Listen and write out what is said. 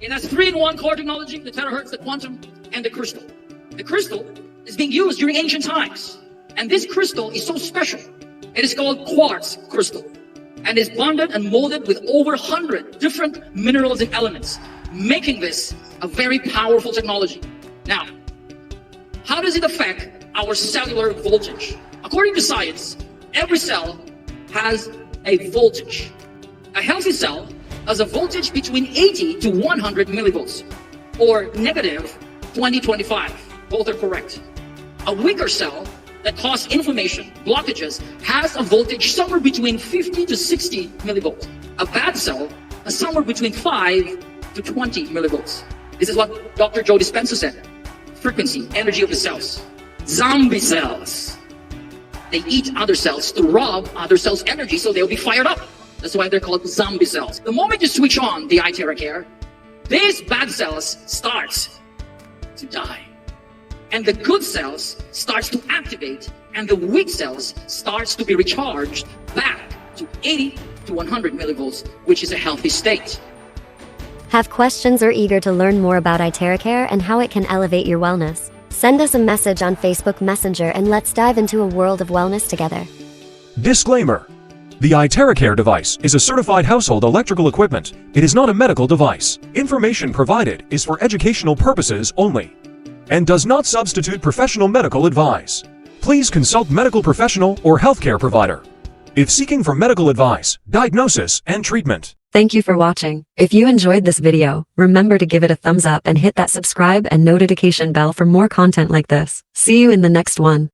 It has 3-in-1 core technology, the terahertz, the quantum, and the crystal. The crystal is being used during ancient times. And this crystal is so special. It is called quartz crystal. And is bonded and molded with over 100 different minerals and elements, making this a very powerful technology. Now, how does it affect our cellular voltage? According to science, every cell has a voltage. A healthy cell has a voltage between 80 to 100 millivolts, or negative 20-25. Both are correct. A weaker cell that causes inflammation, blockages, has a voltage somewhere between 50 to 60 millivolts. A bad cell has somewhere between 5 to 20 millivolts. This is what Dr. Joe Dispenza said. Frequency, energy of the cells. Zombie cells. They eat other cells to rob other cells' energy so they'll be fired up. That's why they're called zombie cells. The moment you switch on the iTeraCare, these bad cells starts to die. And the good cells starts to activate, and the weak cells starts to be recharged back to 80 to 100 millivolts, which is a healthy state. Have questions or eager to learn more about iTeraCare and how it can elevate your wellness? Send us a message on Facebook Messenger and let's dive into a world of wellness together. Disclaimer. The iTeraCare device is a certified household electrical equipment. It is not a medical device. Information provided is for educational purposes only and does not substitute professional medical advice. Please consult medical professional or healthcare provider if seeking for medical advice, diagnosis, and treatment. Thank you for watching. If you enjoyed this video, remember to give it a thumbs up and hit that subscribe and notification bell for more content like this. See you in the next one.